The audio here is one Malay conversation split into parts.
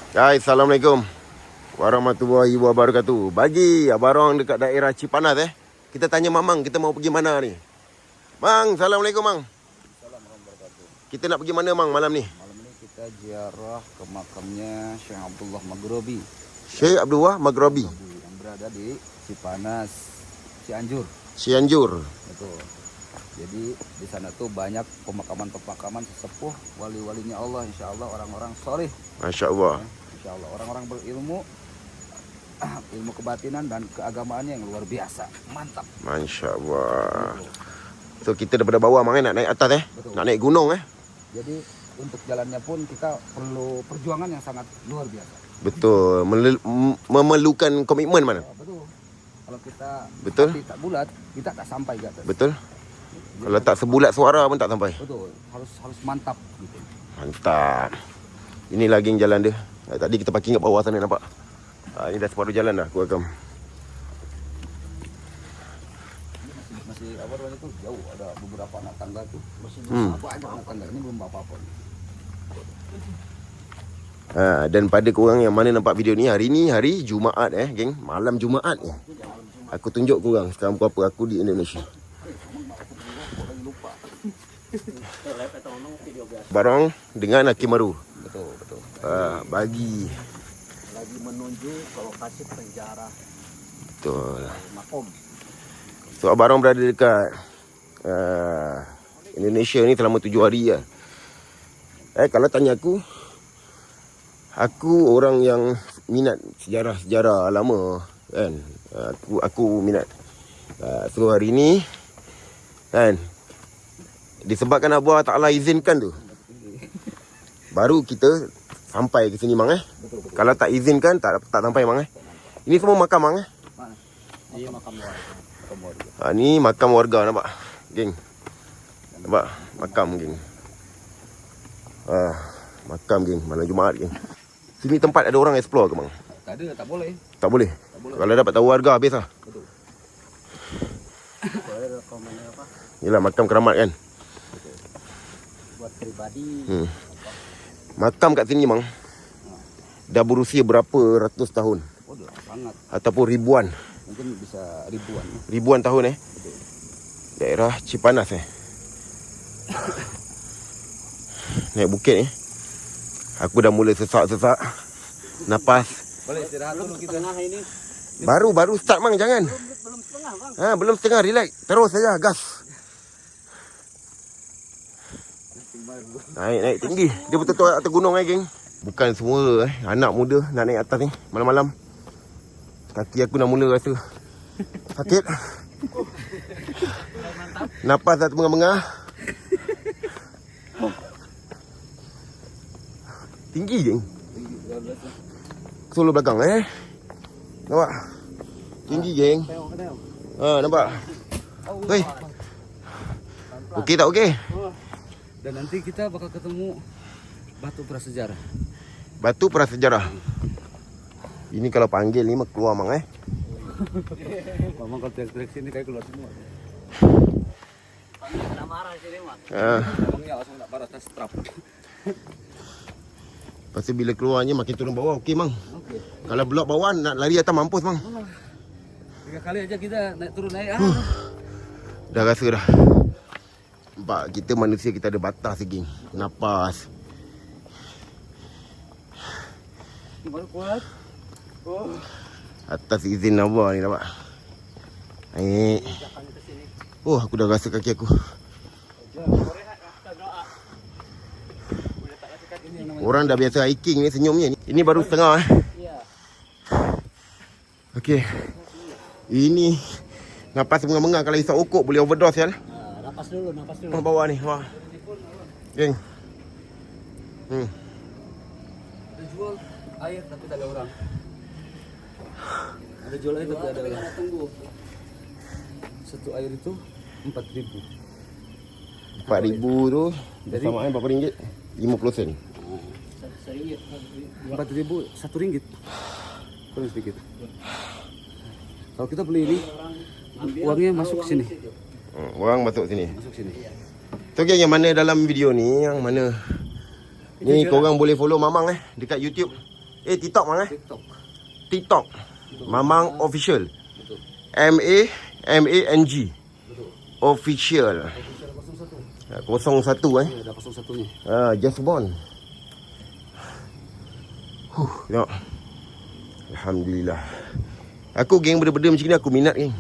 Guys, Assalamualaikum warahmatullahi wabarakatuh. Bagi abang dekat daerah Cipanas kita tanya Mamang, kita mau pergi mana ni? Mang, Assalamualaikum Mang. Assalamualaikum warahmatullahi. Kita nak pergi mana Mang malam ni? Malam ini kita ziarah ke makamnya Syekh Abdullah Maghribi. Syekh Abdullah Maghribi Yang berada di Cipanas, Cianjur. Betul. Jadi di sana tuh banyak pemakaman sesepuh wali-walinya Allah, insya Allah orang-orang soleh. Masya Allah. Insya Allah orang-orang berilmu, ilmu kebatinan dan keagamaannya yang luar biasa, mantap. Masya Allah. So kita daripada bawah Mang nak naik atas Betul. nak naik gunung Jadi untuk jalannya pun kita perlu perjuangan yang sangat luar biasa. Betul. Memerlukan komitmen mana? Betul. Kalau kita Betul. hati tak bulat, kita tak sampai ke atas. Betul. Kalau tak sebulat suara pun tak sampai. Betul. Harus mantap gitu. Mantap. Ini lagi jalan dia. Tadi kita parking kat bawah sana nampak. Ini dah separuh jalan dah aku rekam. Masih awal itu jauh, ada beberapa anak tangga tuh. Masih banyak anak tangga, ini belum apa-apa. Dan pada korang yang mana nampak video ni, hari ni hari Jumaat geng. Malam Jumaat ni. Aku tunjuk korang sekarang pukul apa aku di Indonesia. Barang dengan Hakim Maru. Betul. Bagi Lagi menuju ke lokasi penjara betul. Makom. So abang berada dekat Indonesia ni selama 7 hari lah. Kalau tanya aku orang yang minat sejarah lama kan. Aku minat. So hari ni kan, disebabkan Allah Ta'ala izinkan tu, baru kita sampai ke sini Mang Betul. Kalau tak izinkan tak sampai Mang Ini semua makam Mang Mana? Iya, makam warga. Ni makam warga nampak geng. Nampak makam geng. Makam geng malam Jumaat geng. Sini tempat ada orang explore ke Mang? Tak ada, tak boleh. Tak boleh. Kalau dapat tahu warga habis lah. Betul. Boleh rekomennya apa? Yelah makam keramat kan. Buat pribadi. Makam kat sini Mang dah berusia berapa ratus tahun Oh, dah sangat. ataupun ribuan Mungkin bisa ribuan. Ribuan tahun Betul. Daerah Cipanas naik bukit ni. Aku dah mula sesak napas. Boleh istirahat dulu kita. Tengah ini. Baru start Mang, jangan. Belum setengah, Bang. Belum setengah, relax. Terus saja gas. Naik tinggi. Dia betul-betul atas gunung geng. Bukan semua anak muda nak naik atas ni malam-malam. Kaki aku dah mula rasa sakit. Napas dah terengah-engah. Tinggi geng. Solo belakang nampak? Tinggi geng. Nampak? Hei. Okey tak okey? Dan nanti kita bakal ketemu batu prasejarah. Batu prasejarah. Ini kalau panggil ni mah keluar Mang Memang kalau teriak-teriak sini kayak keluar semua. Kena marah sini mah. Emangnya langsung nak marah tas strap. Pasti bila keluarnya makin turun bawah okey Mang. Okey. Kalau blok bawah nak lari atas mampus Mang. 3 kali aja kita naik turun naik. Dah rasa dah. Nampak kita manusia kita ada batas geng. Napas. Baru kuat. Atas izin Allah ni nampak. Naik. Aku dah rasa kaki aku. Orang dah biasa hiking ni senyumnya ni. Ini baru setengah Okey. Ini napas mengang-mengang, kalau isap ukuk boleh overdose Napas dulu. Bawah ni. Wah. Geng. Ada jual air tapi tak ada orang. Ada jual air tapi ada orang. Tunggu. Satu air itu 4.000. 4,000 tu bersamaan berapa ringgit? 50 sen. RM1. 4.000 RM1. Kurang sedikit. Kalau kita beli ini, uangnya masuk sini. Orang masuk sini. Masuk sini. Tu yang mana dalam video ni, yang mana ni korang boleh follow Mamang dekat YouTube. TikTok mang TikTok. TikTok. Mamang Official. Betul. MAMANG Betul. Official. Official 01. 01 Ya, ada 01 ni. Just born. Tengok. Alhamdulillah. Aku geng benda-benda macam ni aku minat geng.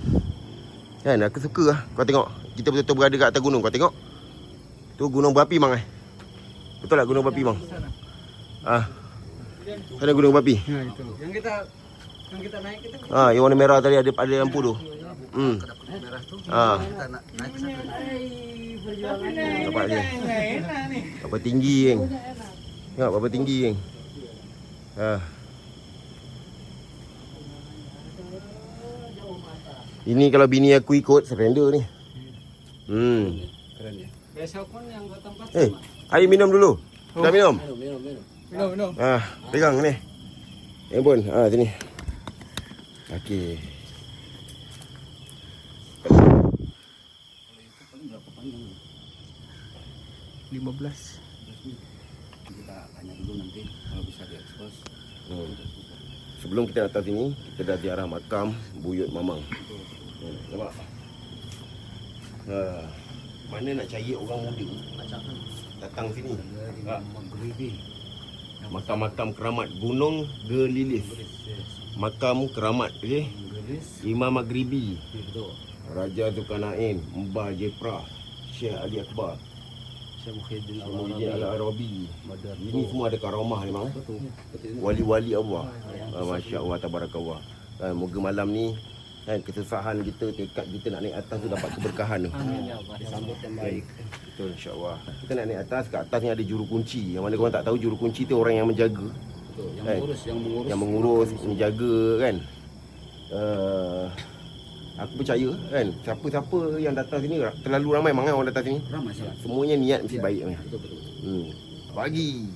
Kan aku suka lah. Kau tengok kita betul-betul berada kat atas gunung. Kau tengok. Tu gunung berapi mang Betul tak gunung berapi mang? Sana gunung berapi. Ya, itu. Yang kita naik itu. Yang warna merah tadi ada lampu tu. Kedap-kedap merah tu. Kita nak naik ke sana. Nampak je. Berapa tinggi geng. Tengok berapa tinggi geng. Ini kalau bini aku ikut surrender ni. Keren ya. Besok pun yang ke tempat Air minum dulu. Dah minum? Minum. Pegang ni. Handphone. Sini. Okey. Berapa panjang? 15. Kita tanya dulu nanti kalau bisa diekspos. Sebelum kita datang sini, kita dah ziarah makam buyut Mamang. Nampak? Mana nak cari orang muda datang sini. Maghribi. Makam-makam keramat Gunung Gelilis. Makam keramat Imam Maghribi, Betul. Raja Zulkarnain, Mbah Jepra, Syekh Ali Akbar, Syekh Muhyiddin Muhyiddin Al-Arabi. Ini semua ada karamah ni bang. Betul. Wali-wali Allah. Masya Allah, tabarakallah. Moga malam ni kan kesusahan kita, tekad kita nak naik atas tu dapat keberkahan tu. Amin ya Allah. Disambut yang baik. Betul, insya-Allah. Kita nak naik atas, kat atas ni ada juru kunci. Yang mana korang tak tahu juru kunci tu orang yang menjaga. Betul. Yang mengurus, menjaga kan. Aku percaya kan, siapa-siapa yang datang sini terlalu ramai orang datang sini. ramai sangat. Semuanya niat mesti baik. Betul. Pagi.